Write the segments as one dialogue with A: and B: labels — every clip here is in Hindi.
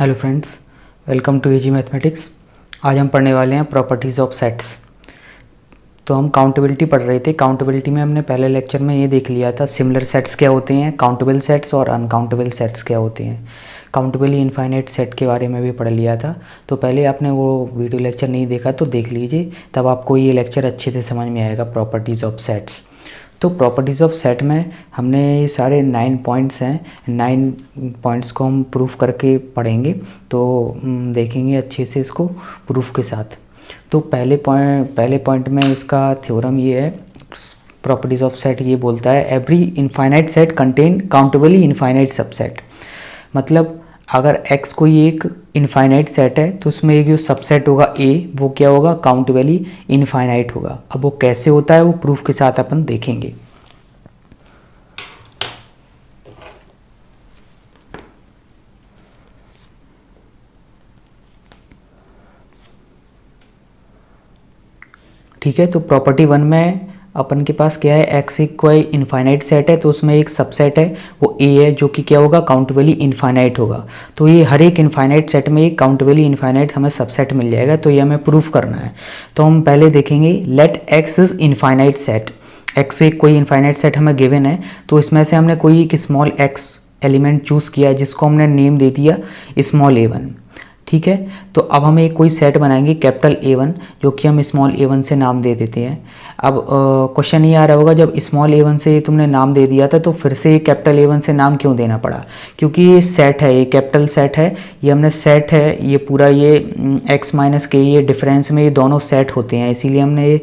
A: Hello friends, welcome to AG mathematics. आज हम पढ़ने वाले हैं प्रॉपर्टीज़ ऑफ सेट्स। तो हम काउंटेबिलिटी पढ़ रहे थे। काउंटेबिलिटी में हमने पहले लेक्चर में ये देख लिया था सिमिलर सेट्स क्या होते हैं, काउंटेबल सेट्स और अनकाउंटेबल सेट्स क्या होते हैं। काउंटेबली इनफाइनाइट सेट के बारे में भी पढ़ लिया था। तो पहले आपने वो वीडियो लेक्चर नहीं देखा तो देख लीजिए, तब आपको ये लेक्चर अच्छे से समझ में आएगा प्रॉपर्टीज़ ऑफ सेट्स। तो प्रॉपर्टीज़ ऑफ सेट में हमने ये सारे 9 पॉइंट्स हैं, 9 पॉइंट्स को हम प्रूफ करके पढ़ेंगे। तो देखेंगे अच्छे से इसको प्रूफ के साथ। तो पहले पॉइंट में इसका थ्योरम ये है, प्रॉपर्टीज़ ऑफ सेट ये बोलता है every infinite set contain countably infinite subset. मतलब अगर x कोई एक इनफाइनाइट सेट है तो उसमें एक जो सबसेट होगा a, वो क्या होगा, काउंटेबली इनफाइनाइट होगा। अब वो कैसे होता है वो प्रूफ के साथ अपन देखेंगे। ठीक है, तो प्रॉपर्टी 1 में अपन के पास क्या है, x एक कोई इनफाइनाइट सेट है तो उसमें एक सबसेट है वो a है जो कि क्या होगा, काउंटेबली इनफाइनाइट होगा। तो ये हर एक इनफाइनाइट सेट में एक काउंटेबली इनफाइनाइट हमें सबसेट मिल जाएगा। तो ये हमें प्रूफ करना है। तो हम पहले देखेंगे let x is infinite set. x एक कोई इनफाइनाइट सेट हमें गिवन है, तो इसमें से हमने कोई एक स्मॉल x एलिमेंट चूज़ किया जिसको हमने नेम दे दिया स्मॉल a1। ठीक है, तो अब हम एक कोई सेट बनाएंगे कैपिटल A1 जो कि हम स्मॉल a1 से नाम दे देते हैं। अब क्वेश्चन ये आ रहा होगा, जब स्मॉल a1 से तुमने नाम दे दिया था तो फिर से कैपिटल A1 से नाम क्यों देना पड़ा? क्योंकि ये सेट है, ये कैपिटल सेट है, ये हमने सेट है, ये पूरा ये x माइनस के ये डिफरेंस में ये दोनों सेट होते हैं, इसीलिए हमने ये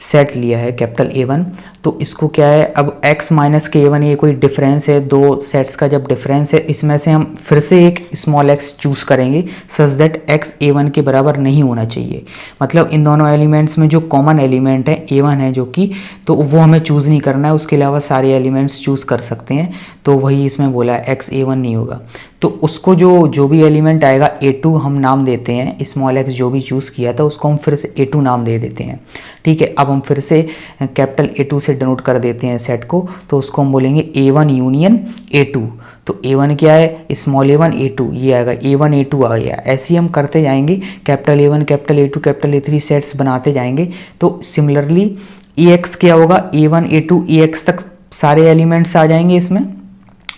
A: सेट लिया है कैपिटल A1। तो इसको क्या है, अब x माइनस के A1 ये कोई डिफरेंस है, दो सेट्स का जब डिफरेंस है, इसमें से हम फिर से एक स्मॉल x चूज़ करेंगे सच दैट x A1 के बराबर नहीं होना चाहिए। मतलब इन दोनों एलिमेंट्स में जो कॉमन एलिमेंट है A1 है जो कि, तो वो हमें चूज़ नहीं करना है, उसके अलावा सारे एलिमेंट्स चूज़ कर सकते हैं। तो वही इसमें बोला है x A1 नहीं होगा। तो उसको जो भी एलिमेंट आएगा A2 हम नाम देते हैं, स्मॉल x जो भी चूज़ किया था उसको हम फिर से A2 नाम दे देते हैं। ठीक है, अब हम फिर से कैपिटल A2 से डिनोट कर देते हैं सेट को, तो उसको हम बोलेंगे A1 यूनियन A2। तो A1 क्या है, स्मॉल A1 A2, ये आएगा A1 A2 आ गया। ऐसे ही हम करते जाएंगे, capital A1 capital A2 capital A3 sets बनाते जाएंगे। तो सिमिलरली EX क्या होगा, A1 A2 EX तक सारे एलिमेंट्स आ जाएंगे। इसमें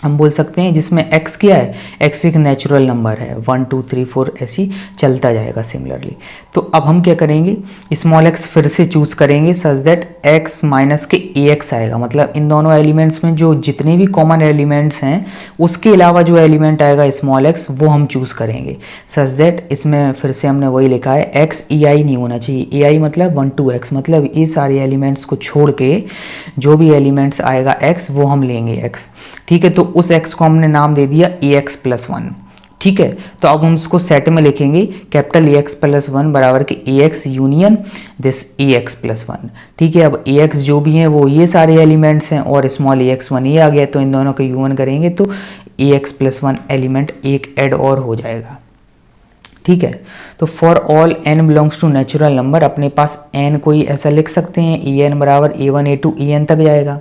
A: हम बोल सकते हैं जिसमें x क्या है, x एक नेचुरल नंबर है, 1 2 3 4 ऐसी चलता जाएगा सिमिलरली। तो अब हम क्या करेंगे, स्मॉल x फिर से चूज़ करेंगे सच दैट x माइनस के ax आएगा। मतलब इन दोनों एलिमेंट्स में जो जितने भी कॉमन एलिमेंट्स हैं उसके अलावा जो एलिमेंट आएगा स्मॉल x वो हम चूज़ करेंगे सच दैट, इसमें फिर से हमने वही लिखा है x ei नहीं होना चाहिए। ei मतलब 1 2 x, मतलब ये सारे एलिमेंट्स को छोड़ के जो भी एलिमेंट्स आएगा x वो हम लेंगे x। ठीक है, तो उस x को हमने नाम दे दिया ax प्लस 1। ठीक है, तो अब हम उसको सेट में लिखेंगे कैपिटल ax प्लस 1 बराबर के ax union this ax plus 1। ठीक है, अब ax जो भी हैं वो ये सारे एलिमेंट्स हैं और स्मॉल ax1 ये आ गया, तो इन दोनों का यूनियन करेंगे तो ax प्लस 1 एलिमेंट एक ऐड और हो जाएगा। ठीक है, तो for all n belongs to natural number, अपने पास n कोई ऐसा लिख सकते हैं an बराबर a1 a2 an तक जाएगा।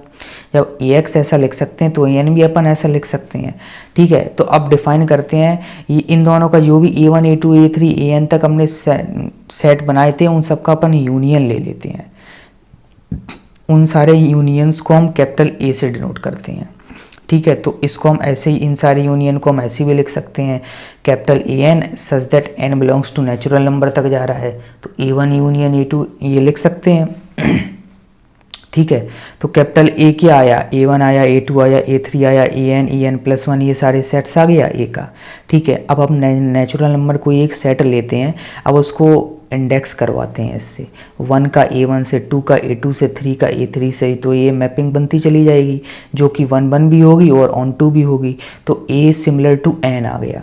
A: जब ax ऐसा लिख सकते हैं तो an भी अपन ऐसा लिख सकते हैं। ठीक है, तो अब डिफाइन करते हैं ये इन दोनों का जो भी a1 a2 a3 an तक हमने सेट बनाए थे उन सबका अपन यूनियन ले लेते हैं। उन सारे यूनियंस को हम कैपिटल A से डिनोट करते हैं। ठीक है, तो इसको हम ऐसे ही, इन सारी यूनियन को हम ऐसे भी लिख सकते हैं capital an such that n belongs to natural number तक जा रहा है, तो a1 यूनियन a2 ये लिख सकते हैं। ठीक है, तो कैपिटल A क्या आया, a1 आया, a2 आया, a3 आया, an प्लस 1 ये सारे सेट्स आ गया A का। ठीक है, अब हम नेचुरल नंबर को एक सेट लेते हैं, अब उसको इंडेक्स करवाते हैं इससे, 1 का A1 से, 2 का A2 से, 3 का A3 से, तो ये मैपिंग बनती चली जाएगी जो कि 1 1 भी होगी और ऑन 2 भी होगी। तो A सिमिलर टू n आ गया।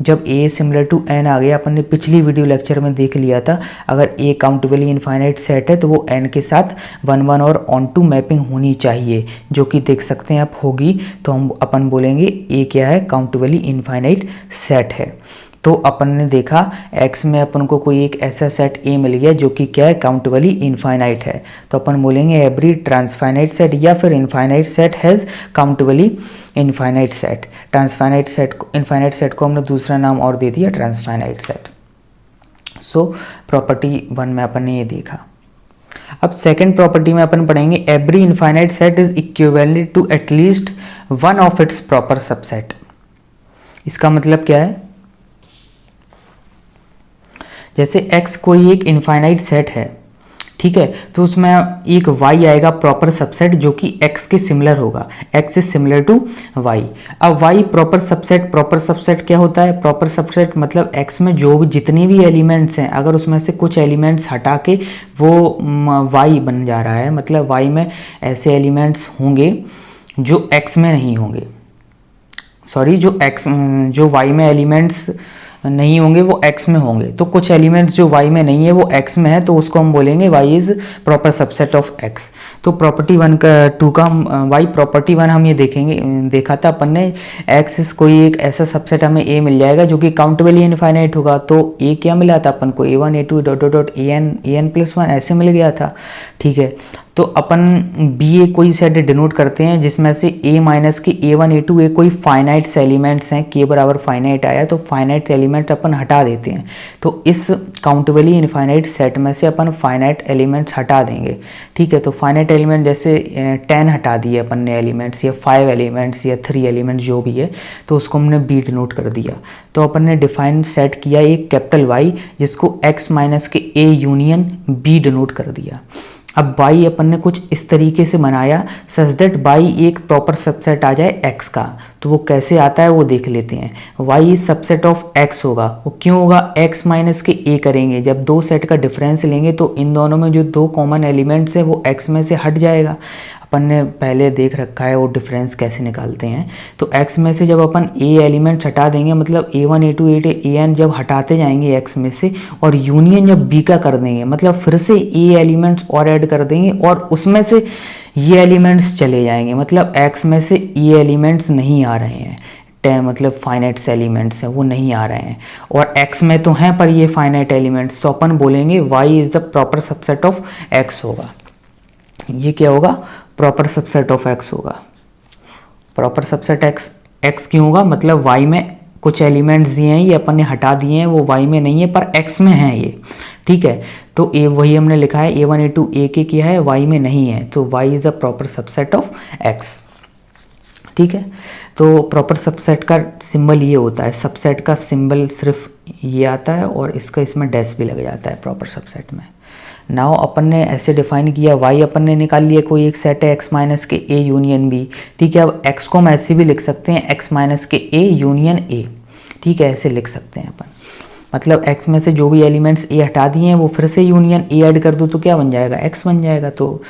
A: जब A सिमिलर टू n आ गया, अपन ने पिछली वीडियो लेक्चर में देख लिया था, अगर A काउंटेबली इनफाइनाइट सेट है तो वो n के साथ 1 1 और ऑन 2 मैपिंग होनी चाहिए, जो कि देख सकते हैं आप होगी। तो हम अपन बोलेंगे A क्या है, काउंटेबली इनफाइनाइट सेट है। तो अपन ने देखा x में अपन को कोई एक ऐसा सेट A मिल गया जो कि क्या है, काउंटेबली इनफाइनाइट है। तो अपन बोलेंगे एवरी ट्रांसफाइनाइट सेट या फिर infinite set has countably infinite set. Infinite set को हमने दूसरा नाम और दे दिया ट्रांसफाइनाइट सेट। सो प्रॉपर्टी 1 में अपन ने ये देखा। अब सेकंड प्रॉपर्टी में अपन पढ़ेंगे every infinite set is equivalent to at least one of its proper subset. इसका मतलब क्या है, जैसे x कोई एक इनफाइनाइट सेट है, ठीक है, तो उसमें एक y आएगा प्रॉपर सबसेट जो कि x के सिमिलर होगा, x is similar to y। अब y प्रॉपर सबसेट क्या होता है, प्रॉपर सबसेट मतलब x में जो भी जितने भी एलिमेंट्स हैं, अगर उसमें से कुछ एलिमेंट्स हटा के वो y बन जा रहा है, मतलब y में ऐसे एलिमेंट्स होंगे जो x में नहीं होंगे, सॉरी जो y में एलिमेंट्स नहीं होंगे वो x में होंगे। तो कुछ एलिमेंट्स जो y में नहीं है वो x में है, तो उसको हम बोलेंगे y is proper subset of x। तो प्रॉपर्टी 1 का 2 का y प्रॉपर्टी 1 हम ये देखेंगे, देखा था अपन ने, x इज कोई एक ऐसा सबसेट हमें a मिल जाएगा जो कि काउंटेबली इनफाइनाइट होगा। तो a क्या मिला था अपन को, a1 a2 dot dot dot an plus 1 ऐसे मिल गया था, ठीक है। तो अपन बी कोई सेट डिनोट करते हैं जिसमें से a माइनस के a1 a2 ए कोई फाइनाइट्स एलिमेंट्स हैं, k बराबर फाइनाइट आया तो फाइनाइट एलिमेंट्स अपन हटा देते हैं। तो इस काउंटेबली इनफाइनाइट सेट में से अपन फाइनाइट एलिमेंट्स हटा देंगे, ठीक है। तो फाइनाइट एलिमेंट जैसे 10 हटा दिए अपन ने एलिमेंट्स, या 5 एलिमेंट्स या 3 एलिमेंट्स जो भी है, तो उसको हमने बी डिनोट कर दिया। तो अपन ने डिफाइन सेट किया एक कैपिटल Y जिसको x minus K a union b denote कर दिया। अब y अपन ने कुछ इस तरीके से बनाया सच दैट y एक प्रॉपर सबसेट आ जाए x का। तो वो कैसे आता है वो देख लेते हैं। y सबसेट ऑफ x होगा, वो क्यों होगा, x माइनस के a करेंगे, जब दो सेट का डिफरेंस लेंगे तो इन दोनों में जो दो कॉमन एलिमेंट्स हैं वो x में से हट जाएगा। अपन ने पहले देख रखा है वो डिफरेंस कैसे निकालते हैं। तो x में से जब अपन a एलिमेंट्स हटा देंगे, मतलब a1 a2 an जब हटाते जाएंगे x में से, और यूनियन जब b का कर देंगे, मतलब फिर से a एलिमेंट्स और ऐड कर देंगे और उसमें से ये एलिमेंट्स चले जाएंगे, मतलब x में से ये एलिमेंट्स नहीं आ रहे हैं, मतलब फाइनाइट एलिमेंट्स हैं वो नहीं आ रहे हैं, और x में तो हैं पर ये फाइनाइट एलिमेंट्स, तो अपन बोलेंगे y is the proper subset of x होगा। ये क्या होगा, प्रॉपर सबसेट ऑफ x होगा। प्रॉपर सबसेट x क्यों होगा, मतलब y में कुछ एलिमेंट्स दिए हैं, ये अपन ने हटा दिए हैं, वो y में नहीं है पर x में है ये, ठीक है। तो a वही हमने लिखा है a1 a2 a के किया है, y में नहीं है, तो y is a proper subset of x, ठीक है। तो प्रॉपर सबसेट का सिंबल ये होता है, सबसेट का सिंबल सिर्फ ये आता है और इसका इसमें डैश भी लग जाता है प्रॉपर सबसेट में। नाउ अपन ने ऐसे डिफाइन किया, y अपन ने निकाल लिया कोई एक सेट है x minus K a union b, ठीक है। अब x को हम ऐसे भी लिख सकते हैं x minus K a union a, ठीक है, ऐसे लिख सकते हैं अपन। मतलब x में से जो भी एलिमेंट्स a हटा दिए हैं वो फिर से यूनियन a ऐड कर दो तो क्या बन जाएगा, x बन जाएगा। तो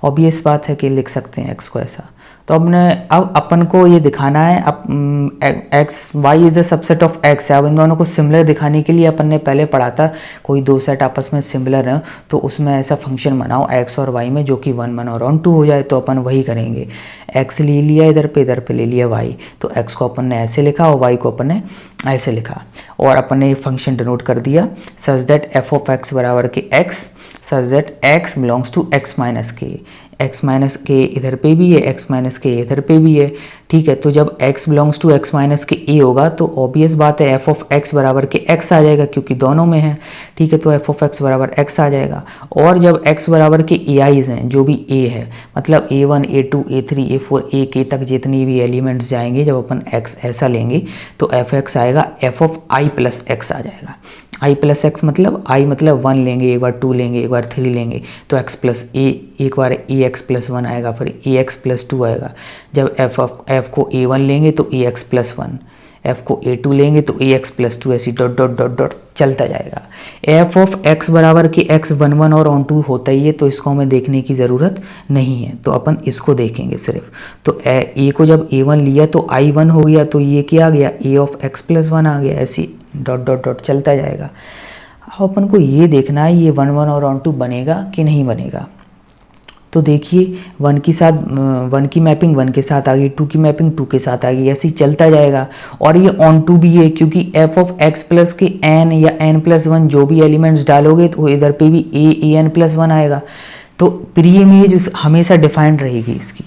A: ऑब्वियस बात है कि लिख सकते हैं x को ऐसा। तो अब अपन को ये दिखाना है, अब y is the subset of x है। अब इन दोनों को सिमिलर दिखाने के लिए अपन ने पहले पढ़ा था, कोई दो सेट आपस में सिमिलर हैं तो उसमें ऐसा फंक्शन बनाओ x और y में जो कि 1 1 और 2 हो जाए। तो अपन वही करेंगे, x ले लिया इधर पे ले लिया y, तो x को अपन ने ऐसे लिखा और y को अपन ने ऐसे लिखा, और अपन ने फंक्शन डिनोट कर दिया such that f of x बराबर के x such that x belongs to x minus K. x minus K इधर पे भी है, x माइनस के इधर पे भी है, ठीक है। तो जब x belongs to x minus K a होगा तो ऑब्वियस बात है f ऑफ x बराबर के x आ जाएगा क्योंकि दोनों में है, ठीक है। तो f ऑफ x बराबर x आ जाएगा। और जब x बराबर के ai's हैं जो भी a है, मतलब a1 a2 a3 a4 a तक जितनी भी एलिमेंट्स जाएंगे, जब अपन x ऐसा लेंगे तो f(x) आएगा f of i plus x आ जाएगा। i प्लस एक्स मतलब i मतलब 1 लेंगे, एक बार 2 लेंगे, एक बार 3 लेंगे, तो x प्लस a, एक बार ax प्लस 1 आएगा, फिर ax प्लस 2 आएगा। जब f को a1 लेंगे तो ax प्लस 1, f को a2 लेंगे तो ax प्लस 2, ऐसी डॉट डॉट डॉट डॉट चलता जाएगा। f ऑफ x बराबर के x 1 1 और ऑन 2 होता ही है, तो इसको हमें देखने की ज़रूरत नहीं है, तो अपन इसको देखेंगे सिर्फ। तो a को जब a1 लिया तो i1 हो गया, तो ये क्या आ गया, a ऑफ x प्लस 1 आ गया, ऐसी डॉट डॉट डॉट चलता जाएगा। अब अपन को ये देखना है ये 1 1 और ऑन 2 बनेगा कि नहीं बनेगा। तो देखिए 1 की मैपिंग 1 के साथ आ गई, 2 की मैपिंग 2 के साथ आ गई, ऐसे ही चलता जाएगा। और ये ऑन 2 भी है क्योंकि f ऑफ x प्लस के n या n प्लस 1 जो भी एलिमेंट्स डालोगे तो इधर पे भी a n प्लस 1 आएगा। तो प्री इमेज हमेशा डिफाइंड रहेगी इसकी,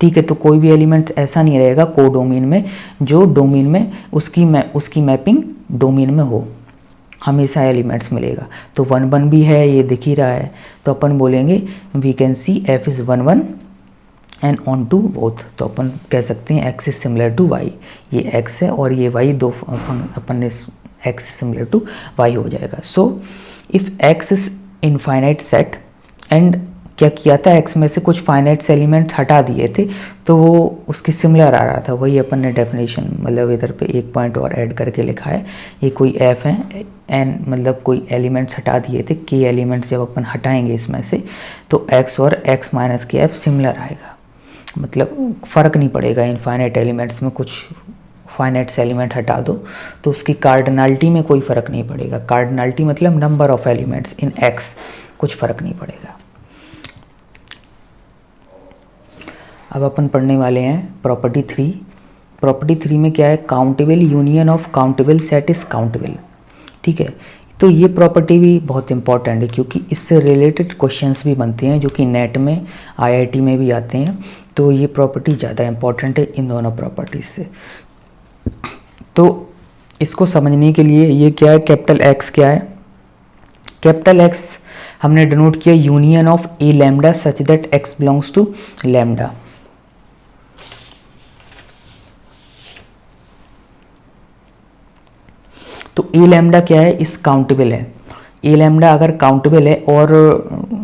A: ठीक है। तो कोई भी एलिमेंट ऐसा नहीं रहेगा कोडोमेन में जो डोमेन में उसकी मैपिंग डोमेन में हो, हमेशा एलिमेंट्स मिलेगा। तो 1 1 भी है, ये दिख ही रहा है। तो अपन बोलेंगे we can see f is 1 1 and onto both. तो अपन कह सकते हैं x is similar to y, ये x है और ये y, दो अपन ने x is similar to y हो जाएगा। So if x is infinite set and क्या किया था, x में से कुछ फाइनाइट एलिमेंट्स हटा दिए थे तो वो उसके सिमिलर आ रहा था। वही अपन ने डेफिनेशन मतलब इधर पे एक पॉइंट और ऐड करके लिखा है। ये कोई f है n, मतलब कोई एलिमेंट्स हटा दिए थे, k एलिमेंट्स जब अपन हटाएंगे इसमें से तो x और x माइनस के f सिमिलर आएगा, मतलब फ़र्क नहीं पड़ेगा। इनफाइनाइट एलिमेंट्स में कुछ फाइनाइट एलिमेंट हटा दो तो उसकी कार्डिनलिटी में कोई फ़र्क नहीं पड़ेगा। कार्डिनलिटी मतलब number of elements in x, कुछ फ़र्क नहीं पड़ेगा। अब अपन पढ़ने वाले हैं प्रॉपर्टी 3। प्रॉपर्टी 3 में क्या है, countable union of countable set is countable. ठीक है, तो ये प्रॉपर्टी भी बहुत इंपॉर्टेंट है क्योंकि इससे रिलेटेड क्वेश्चंस भी बनते हैं जो कि नेट में आईआईटी में भी आते हैं। तो ये प्रॉपर्टी ज़्यादा इंपॉर्टेंट है इन दोनों प्रॉपर्टीज से। तो इसको समझने के लिए ये क्या है, कैपिटल एक्स क्या है, कैपिटल एक्स हमने डिनोट किया union of A lambda such that X belongs to lambda. तो ए लैम्डा क्या है, इस काउंटेबल है। ए लैम्डा अगर काउंटेबल है और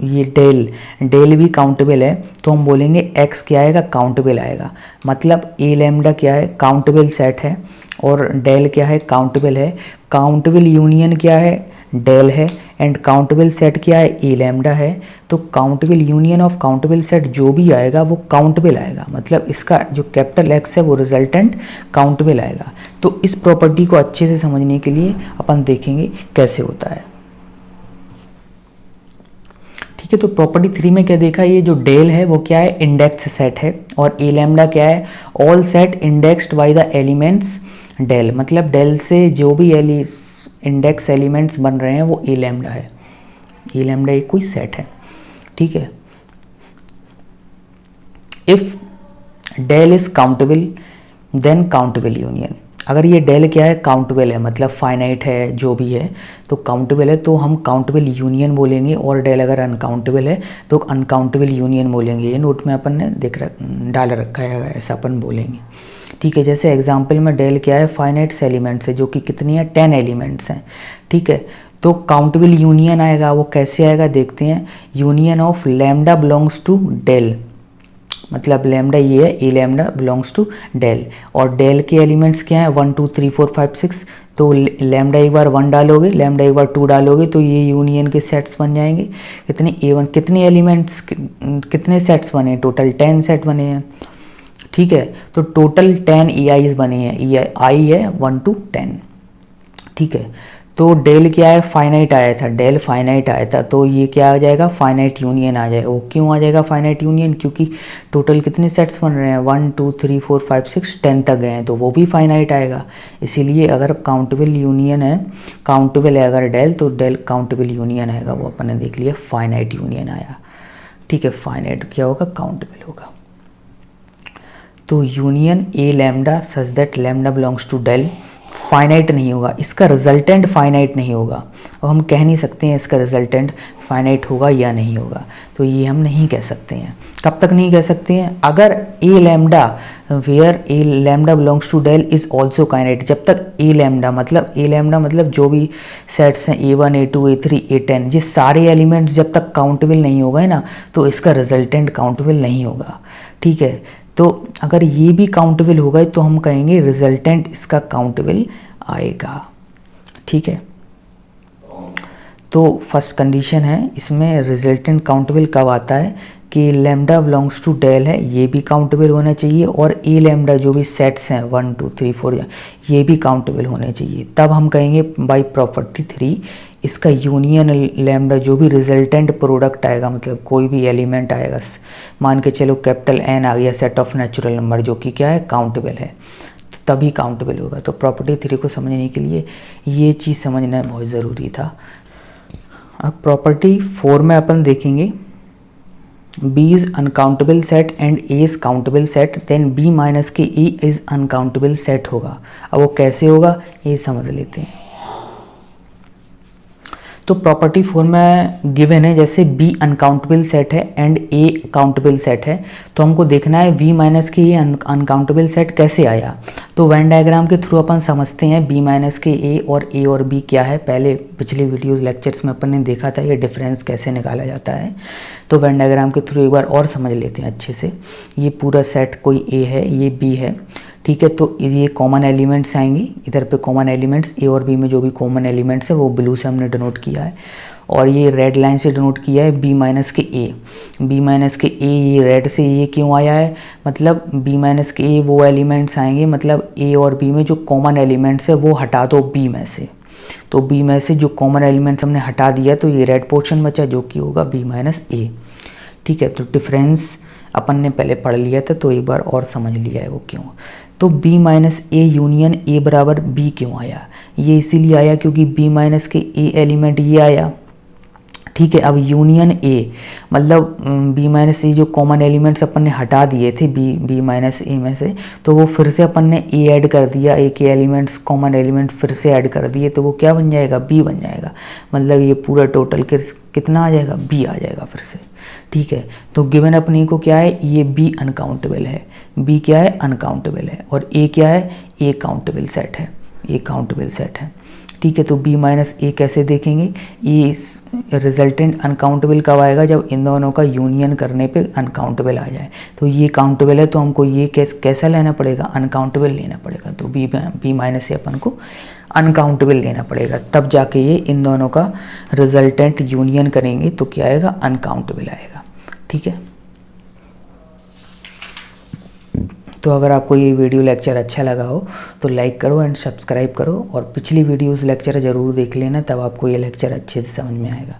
A: ये डेल भी काउंटेबल है तो हम बोलेंगे एक्स क्या आएगा, काउंटेबल आएगा। मतलब ए लैम्डा क्या है, काउंटेबल सेट है और डेल क्या है, काउंटेबल है। काउंटेबल यूनियन क्या है, डेल है एंड काउंटेबल सेट क्या है, ए लैम्डा है। तो countable union of countable set जो भी आएगा वो काउंटेबल आएगा, मतलब इसका जो कैपिटल एक्स है वो रिजल्टेंट काउंटेबल आएगा। तो इस प्रॉपर्टी को अच्छे से समझने के लिए अपन देखेंगे कैसे होता है। ठीक है, तो प्रॉपर्टी 3 में क्या देखा, ये जो डेल है वो क्या है, इंडेक्स सेट है और ए लैम्डा क्या है, all set indexed by the elements del. मतलब डेल से जो भी इंडेक्स एलिमेंट्स बन रहे हैं वो ए लैम्डा है। ए लैम्डा एक कोई सेट है। ठीक है, if del is countable then countable union. अगर ये डेल क्या है, काउंटेबल है, मतलब फाइनाइट है जो भी है तो काउंटेबल है, तो हम काउंटेबल यूनियन बोलेंगे। और डेल अगर अनकाउंटेबल है तो अनकाउंटेबल यूनियन बोलेंगे। ये नोट में अपन ने डाल रखा है, ऐसा अपन बोलेंगे। ठीक है, जैसे एग्जाम्पल में डेल क्या है, फाइनाइट एलिमेंट्स है जो कि कितनी है, 10 एलिमेंट्स हैं। ठीक है, तो काउंटेबल यूनियन आएगा, वो कैसे आएगा देखते हैं। Union of lambda belongs to del, मतलब लैम्डा ये है, A lambda belongs to del. और डेल के एलिमेंट्स क्या है, 1 2 3 4 5 6। तो लैम्डा एक बार 1 डालोगे, लैम्डा एक बार 2 डालोगे तो ये यूनियन के सेट्स बन जाएंगे। कितने A1, कितने एलिमेंट्स, कितने सेट्स बने, टोटल 10 सेट बने हैं। ठीक है, तो टोटल 10 EIs बने हैं, EI है 1 to 10। ठीक है, तो डेल क्या है, फाइनाइट आया था, डेल फाइनाइट आया था, तो ये क्या आ जाएगा, फाइनाइट यूनियन आ जाएगा। वो क्यों आ जाएगा फाइनाइट यूनियन, क्योंकि टोटल कितने सेट्स बन रहे हैं, 1 2 3 4 5 6 10 तक गए हैं, तो वो भी फाइनाइट आएगा। इसीलिए अगर काउंटेबल यूनियन है, काउंटेबल है अगर डेल, तो डेल काउंटेबल यूनियन आएगा। वो अपन ने देख लिया, फाइनाइट यूनियन आया। ठीक है, फाइनाइट क्या होगा, काउंटेबल होगा। तो union A lambda such that lambda belongs to del finite नहीं होगा, इसका रिजल्टेंट फाइनाइट नहीं होगा। और हम कह नहीं सकते हैं इसका रिजल्टेंट फाइनाइट होगा या नहीं होगा, तो ये हम नहीं कह सकते हैं। कब तक नहीं कह सकते हैं, अगर A lambda where A lambda belongs to del is also finite. जब तक ए लैम्डा मतलब जो भी सेट्स हैं A1 A2 A3 A10, ये सारे एलिमेंट्स जब तक काउंटेबल नहीं हो गए ना तो इसका रिजल्टेंट काउंटेबल नहीं होगा। ठीक है, तो अगर ये भी काउंटेबल हो गए तो हम कहेंगे रिजल्टेंट इसका काउंटेबल आएगा। ठीक है, तो फर्स्ट कंडीशन है इसमें रिजल्टेंट काउंटेबल कब आता है कि लैम्डा बिलोंग्स टू डेल है, ये भी काउंटेबल होना चाहिए और ए लैम्डा जो भी सेट्स हैं 1 2 3 4 ये भी काउंटेबल होने चाहिए। तब हम कहेंगे बाय प्रॉपर्टी 3 इसका यूनियन लैम्डा जो भी रिजल्टेंट प्रोडक्ट आएगा, मतलब कोई भी एलिमेंट आएगा, मान के चलो कैपिटल N आ गया, सेट ऑफ नेचुरल नंबर जो कि क्या है, काउंटेबल है, तो तभी काउंटेबल होगा। तो प्रॉपर्टी 3 को समझने के लिए ये चीज़ समझना बहुत ज़रूरी था। अब प्रॉपर्टी 4 में अपन देखेंगे B is uncountable set and A is countable set, then B minus K A is uncountable set होगा। अब वो कैसे होगा ये समझ लेते हैं। तो प्रॉपर्टी 4 में गिवन है जैसे B अनकाउंटेबल सेट है एंड A काउंटेबल सेट है, तो हमको देखना है V माइनस के ये अनकाउंटेबल सेट कैसे आया। तो वेन डायग्राम के थ्रू अपन समझते हैं B माइनस के A और B क्या है। पहले पिछले वीडियोस लेक्चर्स में अपन ने देखा था ये डिफरेंस कैसे निकाला जाता है। तो वेन डायग्राम के थ्रू एक बार और समझ लेते हैं अच्छे से। ये पूरा सेट कोई A है, ये B है, ठीक है। तो ये कॉमन एलिमेंट्स आएंगे, इधर पे कॉमन एलिमेंट्स A और B में जो भी कॉमन एलिमेंट्स है वो ब्लू से हमने डिनोट किया है, और ये रेड लाइन से डिनोट किया है B minus K A। B minus K A ये रेड से ये क्यों आया है, मतलब B माइनस के A वो एलिमेंट्स आएंगे, मतलब A और B में जो कॉमन एलिमेंट्स है वो हटा दो B में से। तो B में से जो कॉमन एलिमेंट्स हमने हटा दिया तो ये रेड पोर्शन बचा जो कि होगा B माइनस A, ठीक है। तो डिफरेंस अपन ने पहले पढ़ लिया था तो एक बार और समझ लिया है वो क्यों। तो B minus A union A बराबर B क्यों आया, ये इसीलिए आया क्योंकि B minus K A element ये आया, ठीक है। अब यूनियन A मतलब B माइनस A जो कॉमन एलिमेंट्स अपन ने हटा दिए थे B माइनस A में से, तो वो फिर से अपन ने A ऐड कर दिया, A के एलिमेंट्स कॉमन एलिमेंट फिर से ऐड कर दिए, तो वो क्या बन जाएगा B बन जाएगा। मतलब ये पूरा टोटल कितना आ जाएगा B आ जाएगा फिर से, ठीक है। तो गिवन अपने को क्या है, ये B अनकाउंटेबल है, B क्या है अनकाउंटेबल है, और A क्या है A काउंटेबल सेट है, A काउंटेबल सेट है, ठीक है। तो B माइनस A कैसे देखेंगे, ये रिजल्टेंट अनकाउंटेबल कब आएगा, जब इन दोनों का यूनियन करने पे अनकाउंटेबल आ जाए। तो ये काउंटेबल है तो हमको ये कैसा लेना पड़ेगा, अनकाउंटेबल लेना पड़ेगा। तो B माइनस A अपन को अनकाउंटेबल लेना पड़ेगा, तब जाके ये इन दोनों का रिजल्टेंट यूनियन करेंगे तो क्या आएगा अनकाउंटेबल आएगा, ठीक है। तो अगर आपको ये वीडियो लेक्चर अच्छा लगा हो तो लाइक करो एंड सब्सक्राइब करो, और पिछली वीडियोस लेक्चर ज़रूर देख लेना, तब आपको ये लेक्चर अच्छे से समझ में आएगा।